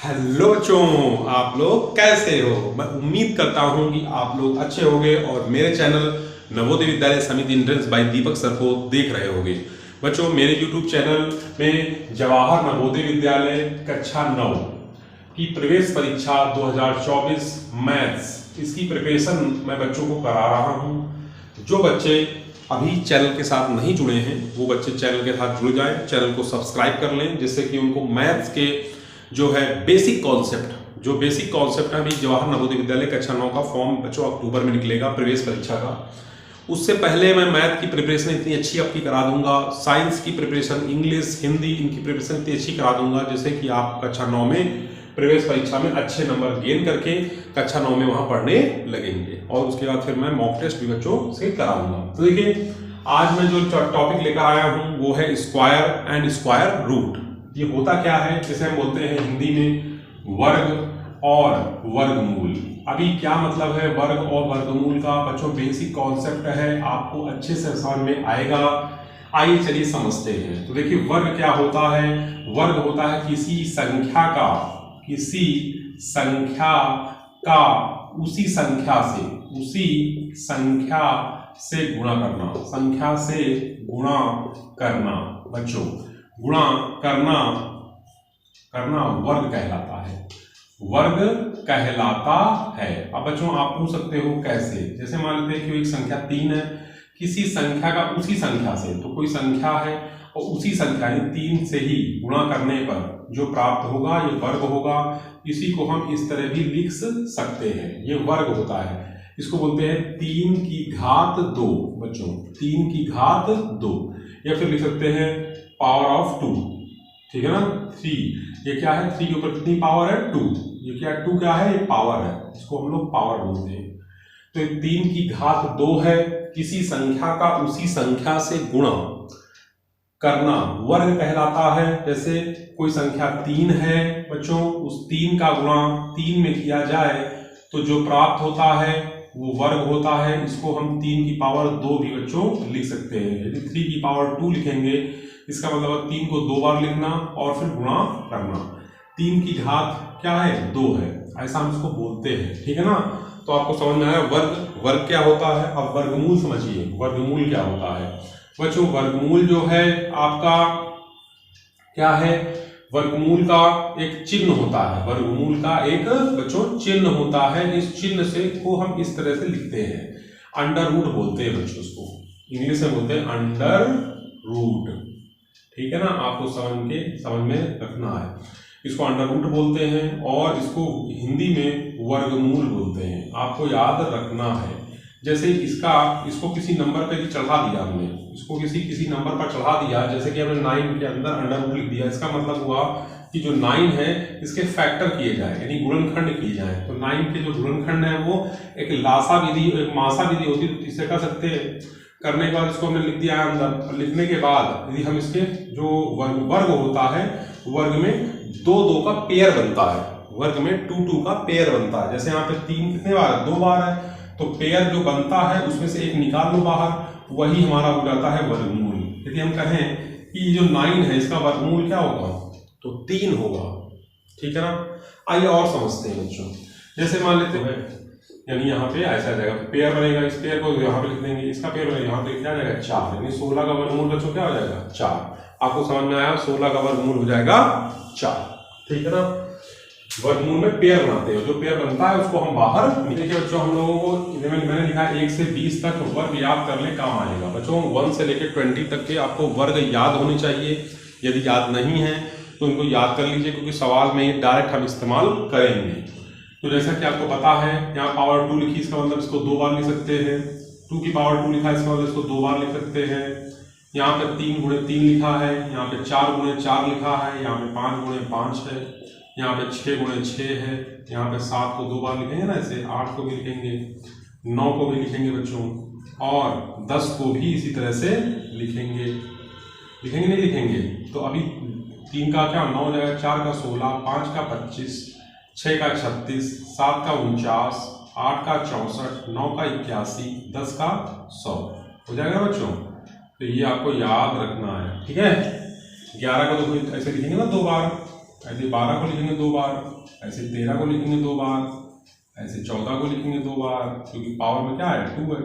Hello बच्चों, आप लोग कैसे हो। मैं उम्मीद करता हूं कि आप लोग अच्छे होंगे और मेरे चैनल नवोदय विद्यालय समिति एंट्रेंस बाय दीपक सर को देख रहे होंगे। बच्चों, मेरे यूट्यूब चैनल में जवाहर नवोदय विद्यालय कक्षा 9 की प्रवेश परीक्षा 2024 मैथ्स, इसकी प्रिपरेशन मैं बच्चों को करा रहा हूं। जो बच्चे अभी चैनल के साथ नहीं जुड़े हैं वो बच्चे चैनल के साथ जुड़ जाएं, चैनल को सब्सक्राइब कर लें, जिससे कि उनको मैथ्स के जो है बेसिक कॉन्सेप्ट है। अभी जवाहर नवोदय विद्यालय कक्षा 9 का फॉर्म बच्चों अक्टूबर में निकलेगा प्रवेश परीक्षा का। उससे पहले मैं मैथ की प्रिपरेशन इतनी अच्छी आपकी करा दूंगा, साइंस की प्रिपरेशन, इंग्लिश, हिंदी, इनकी प्रिपरेशन इतनी अच्छी करा दूंगा जिससे कि आप कक्षा 9 में प्रवेश परीक्षा में अच्छे नंबर गेन करके कक्षा 9 में वहां पढ़ने लगेंगे। और उसके बाद फिर मैं मॉक टेस्ट भी बच्चों से कराऊंगा। तो देखिए, आज मैं जो टॉपिक लेकर आया हूं वो है स्क्वायर एंड स्क्वायर रूट। ये होता क्या है, जिसे हम बोलते हैं हिंदी में वर्ग और वर्गमूल। अभी क्या मतलब है वर्ग और वर्गमूल का बच्चों, बेसिक कॉन्सेप्ट है, आपको अच्छे से समझ में आएगा। आइए चलिए समझते हैं। तो देखिए, वर्ग क्या होता है। वर्ग होता है किसी संख्या का उसी संख्या से गुणा करना। बच्चों, गुणा करना वर्ग कहलाता है। अब बच्चों आप पूछ सकते हो कैसे। जैसे मान लेते हैं कि एक संख्या 3 है, किसी संख्या का उसी संख्या से, तो कोई संख्या है और उसी संख्या 3 से ही गुणा करने पर जो प्राप्त होगा ये वर्ग होगा। इसी को हम इस तरह भी लिख सकते हैं, ये वर्ग होता है। इसको बोलते हैं 3 की घात 2। बच्चों 3 की घात 2, या फिर लिख सकते हैं पावर ऑफ 2। ठीक है ना, 3 ये क्या है, 3 के ऊपर कितनी पावर है, 2। ये क्या 2 क्या है, ये पावर है, इसको हम लोग पावर बोलते हैं। तो 3 की घात 2 है, किसी संख्या का उसी संख्या से गुणा करना वर्ग कहलाता है। जैसे कोई संख्या 3 है बच्चों, उस 3 का गुणा 3 में किया जाए तो जो प्राप्त होता है वो वर्ग होता है। इसको हम 3 की पावर 2 भी बच्चों लिख सकते हैं। यदि 3 की पावर 2 लिखेंगे, इसका मतलब 3 को 2 बार लिखना और फिर गुणा करना। 3 की घात क्या है, 2 है, ऐसा हम इसको बोलते हैं। ठीक है ना, तो आपको समझ में आया वर्ग क्या होता है। अब वर्गमूल समझिए, वर्गमूल क्या होता है बच्चों। वर्गमूल जो है आपका क्या है, वर्गमूल का एक चिन्ह होता है। वर्गमूल का एक बच्चों चिन्ह होता है। इस चिन्ह से को हम इस तरह से लिखते हैं, अंडर रूट बोलते हैं बच्चों, उसको इंग्लिश में बोलते हैं अंडर रूट। ठीक है ना, आपको समझ में रखना है। इसको अंडर रूट बोलते हैं और इसको हिंदी में वर्गमूल बोलते हैं, आपको याद रखना है। जैसे इसको किसी नंबर पे चढ़ा दिया हमने, इसको किसी नंबर पर चढ़ा दिया, जैसे कि हमने 9 के अंदर अंडर रूट लिख दिया। इसका मतलब हुआ कि जो 9 है इसके फैक्टर किए जाए, यानी गुणनखंड किए जाए। तो 9 के जो गुणनखंड है वो एक लासा विधि, एक मासा विधि होती है, तो इससे कर सकते हैं। करने के बाद इसको हमने लिख दिया है अंदर। लिखने के बाद यदि हम इसके जो वर्ग होता है, वर्ग में 2 का पेयर बनता है, वर्ग में 2 का पेयर बनता है। जैसे यहाँ पे 3 कितने बार है, 2 बार है, तो पेयर जो बनता है उसमें से एक निकाल लो बाहर, वही हमारा हो जाता है वर्गमूल। यदि हम कहें कि जो 9 है इसका वर्गमूल क्या होगा, तो 3 होगा। ठीक है ना, आइए और समझते हैं बच्चों। जैसे मान लेते हैं, यानी यहाँ पे ऐसा आ जाएगा, पेयर बनेगा, इस पेयर को यहाँ पे लिख देंगे, इसका पेयर बनेगा, यहाँ पे क्या जाएगा 4, यानी 16 का वर्गमूल बच्चों क्या हो जाएगा 4। आपको समझ में आया, 16 का वर्गमूल हो जाएगा 4। ठीक है ना, वर्गमूल में पेयर बनाते हैं, जो पेयर बनता है उसको हम बाहर। देखिए बच्चों, हम लोगों को मैंने लिखा 1 से 20 तक वर्ग याद करने काम आएगा। बच्चों 1 से लेकर 20 तक के आपको वर्ग याद होने चाहिए। यदि याद नहीं है तो इनको याद कर लीजिए, क्योंकि सवाल में डायरेक्ट हम इस्तेमाल करेंगे। तो जैसा कि आपको पता है, यहाँ पावर 2 लिखी, इसका मतलब इसको 2 बार लिख सकते हैं। 2 की पावर 2 लिखा है, इसका मतलब इसको 2 बार लिख सकते हैं। यहाँ पे 3 गुणे 3 लिखा है, यहाँ पे 4 गुणे 4 लिखा है, यहाँ पे 5 गुणे 5 है, यहाँ पे 6 गुणे 6 है, यहाँ पे 7 को 2 बार लिखेंगे ना, ऐसे 8 को भी लिखेंगे, 9 को भी लिखेंगे बच्चों, और 10 को भी इसी तरह से लिखेंगे नहीं लिखेंगे। तो अभी 3 का क्या 9 हो जाएगा, 4 का 16, 5 का 25, 6 का 36, 7 का 49, 8 का 64, 9 का 81, 10 का 100 हो जाएगा बच्चों। तो ये आपको याद रखना है। ठीक है, 11 का तो कोई ऐसे लिखेंगे ना 2 बार, ऐसे 12 को लिखेंगे 2 बार, ऐसे 13 को लिखेंगे 2 बार, ऐसे 14 को लिखेंगे 2 बार, क्योंकि पावर में क्या है 2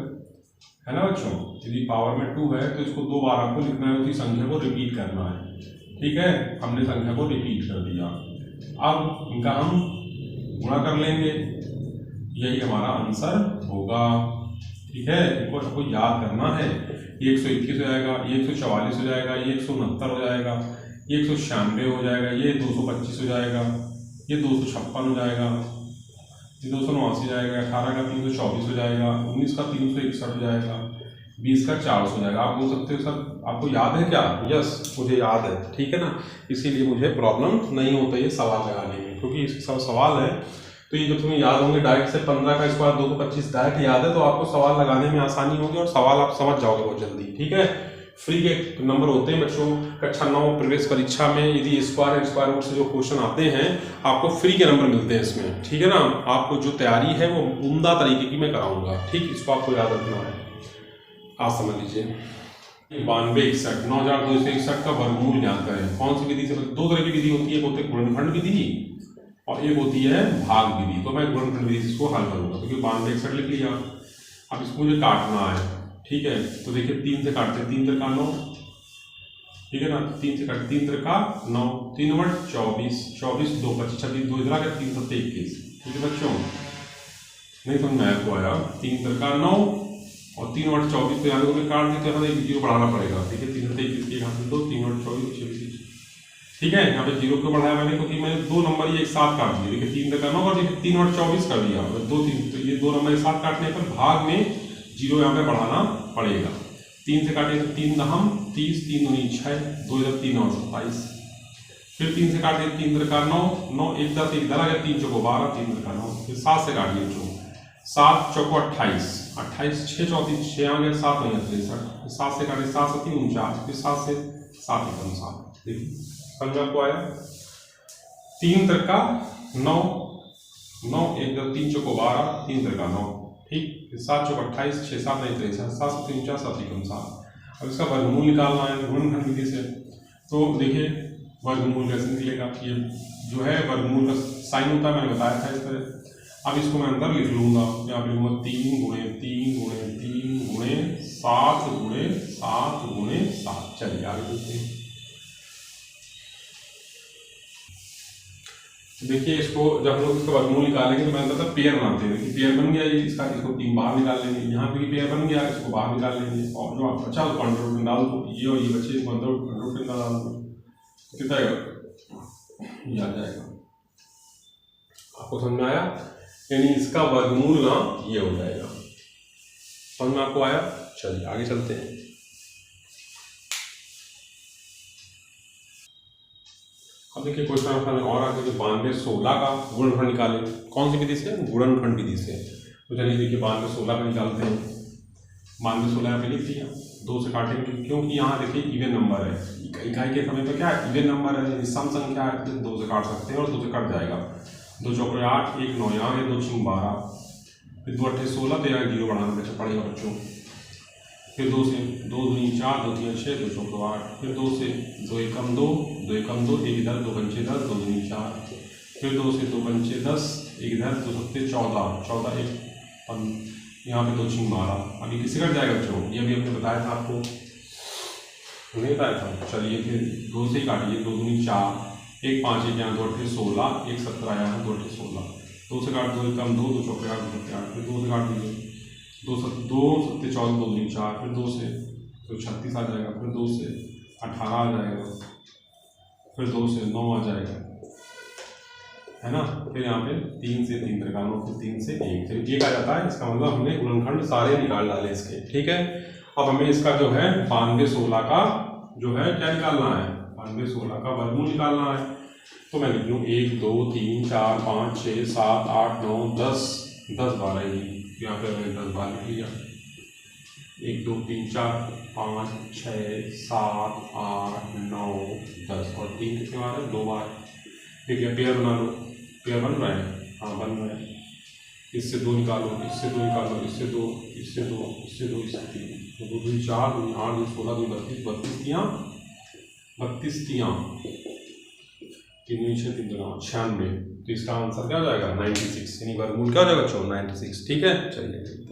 है ना बच्चों। यदि पावर में 2 है तो इसको 2 बार आपको लिखना है, उसी संख्या को रिपीट करना है। ठीक है, हमने संख्या को रिपीट कर दिया। अब इनका हम गुणा कर लेंगे, यही हमारा आंसर होगा। ठीक है, इनको आपको याद करना है। ये 121 हो जाएगा, ये 144 हो जाएगा, ये 169 हो जाएगा, ये 196 हो जाएगा, ये 225 हो जाएगा, ये 256 हो जाएगा, ये 289 हो जाएगा, 18 का 324 हो जाएगा, 19 का 361 हो जाएगा, 20 का 400 हो जाएगा। आप बोल सकते हो सर आपको याद है क्या? यस, मुझे याद है। ठीक है ना, इसीलिए मुझे प्रॉब्लम नहीं होता ये सवाल लगाने में, क्योंकि इसके सब सवाल है तो ये जब तुम्हें याद होंगे डायरेक्ट से 15 का स्क्वायर 225 डायरेक्ट याद है तो आपको सवाल लगाने में आसानी होगी और सवाल आप समझ जाओगे बहुत जल्दी। ठीक है, फ्री के नंबर होते हैं बच्चों कक्षा 9 प्रवेश परीक्षा में, यदि स्क्वायर स्क्वायर रूट से जो क्वेश्चन आते हैं आपको फ्री के नंबर मिलते हैं इसमें। ठीक है ना, आपको जो तैयारी है वो उम्दा तरीके की मैं कराऊंगा। ठीक, इसको आपको याद रखना है। आप समझ लीजिए 9261 9261 का वर्गमूल ज्ञात करें। कौन सी विधि से? दो तरह की विधि होती है, एक होती है गुणनखंड विधि और एक होती है भाग विधि। तो मैं गुणनखंड विधि से इसको हल करूंगा, क्योंकि 9261 लिख लिया। अब इसको मुझे काटना है। ठीक है, तो देखिए 3 से काटते हैं, 3 3 का 9। ठीक है ना, 3 से काटते 3 3 का 9, 3 9 24, 24 2 25 26 2 इधर आ गया, 3 7 21। ठीक है बच्चों, नहीं समझ में आपको आया? 3 3 का 9 और 3 8 24 तो यहाँ पे काट दी तो हमें एक जीरो बढ़ाना पड़ेगा। ठीक है, 3 7 21 के यहाँ से 2 3 8 24 26। ठीक है, यहाँ पे जीरो क्यों बढ़ाया मैंने? क्योंकि मैंने दो नंबर ये एक साथ काट दिए। देखिए 3 3 का 9 और देखिए 3 8 24 कर दिया, 2 3, तो ये दो नंबर एक साथ काटने पर भाग में जीरो यहाँ पे बढ़ाना पड़ेगा। 3 से काटे तो 3 दहम 30, 3 दूनी 6, 2 इधर 3 और 27। फिर 3 से काटे 3 3 का 9, 9 1 10 1 इधर आ गया, 3 चौको 12, 3 3 का 9। फिर 7 से काटिए बच्चों, 7 चौको 28, 28 6 34 6 आ गया, 7 हो गया 63। 7 से काटे 7 7 49, फिर 7 से 7 एकम 7। देखिए समझ में आपको आया? 3 3 का 9, 9 1 10 3 चौको 12, 3 3 का 9। ठीक, फिर 7 चौको 28, 6 7 नहीं 63, 7 7 49 7 एकम 7। अब इसका वर्गमूल निकालना है गुणनखंड विधि से। तो देखिए वर्गमूल कैसे निकलेगा? ये जो है वर्गमूल का साइन होता है, मैंने बताया था इस तरह। अब इसको मैं अंदर लिख लूंगा, यहाँ पे लूंगा 3 गुणे 3 गुणे 3 गुणे 7 गुणे 7 गुणे 7। चलिए आगे चलते हैं। देखिए इसको जब हम लोग इसका वर्गमूल निकालेंगे तो मैं अंदर पेयर बनाते हैं। देखिए पेयर बन गया ये इसका, इसको 3 बाहर निकाल लेंगे। यहाँ पे पेयर बन गया, इसको बाहर निकाल लेंगे और जो आप बचा उसको अंडर रूट में डाल दो। ये और ये बचे इसको अंडर रूट में डाल दो, कितना आएगा? ये आ जाएगा। आपको समझ में आया? यानी इसका वर्गमूल ना ये हो जाएगा। समझ में आपको आया? चलिए आगे चलते हैं। अब देखिए क्वेश्चन आपका और आगे 92 16 का गुणनखंड निकालें। कौन सी विधि से? गुणनखंड विधि से। तो चलिए देखिए 92 16 का निकालते हैं। 92 16 यहाँ पे लिख दिया, 2 से काटेंगे क्योंकि यहाँ देखिए इवन नंबर है। इकाई के समय पर क्या है? इवन नंबर है, सम संख्या है, तो 2 से काट सकते हैं और 2 से कट जाएगा। 2 चौके 8, 1 9 यहाँ है, 2 6 12, फिर 2 8 16 तो यहाँ जीरो बढ़ाना पड़ेगा बच्चों। फिर 2 से 2 दूनी 4, 2 3 6, 2 चौके 8, फिर 2 से 2 एकम 2, 2 एकम 2, 1 इधर 2 पंचे 10, 2 दूनी 4, फिर 2 से 2 पंचे 10, 1 इधर 2 सत्ते 14, 14 1 यहाँ पे 2 6 12। अभी किसी कट जाएगा बच्चों? ये अभी हमने बताया था आपको, नहीं बताया था? चलिए फिर 2 से ही काटिए, 2 दूनी 4, 1 5 1 यहाँ 2 8 16, 1 17 यहाँ 2 8 16, 2 से काट 2 एकम 2, 2 चौके 8, 2 सत्ते 8, फिर 2 से काट दीजिए, 2 सत्ते 14, 2 दूनी 4, फिर 2 से तो 36 आ जाएगा, फिर 2 से 18 आ जाएगा, फिर 2 से 9 आ जाएगा, है ना। फिर यहाँ पे 3 से 3 तक आना, फिर 3 से 1 तो 1 आ जाता है। इसका मतलब हमने गुणनखंड सारे निकाल डाले इसके। ठीक है, अब हमें इसका जो है 92 16 का जो है क्या निकालना है? 92 16 का वर्गमूल निकालना है। तो मैं लिख लूँ 1 2 3 4 5 6 7 8 9 10 10 12 ही, यहाँ पे मैंने 10 12 लिख लिया। 1 2 3 4 5 6 7 8 9 10 और 3 कितने बार है? 2 बार। ठीक है, पेयर बना लो। पेयर बन रहा है? हाँ बन रहा है। इससे 2 निकालो, इससे 2 निकालो, इससे 2, इससे 2, इससे 2, इससे 3, तो 2 2 4 2 8 2 16 2 32 32 तियाँ 32 तियाँ तीन 96, तो इसका आंसर क्या हो जाएगा 96, यानी वर्गमूल क्या हो जाएगा बच्चों 96। ठीक है, चलिए।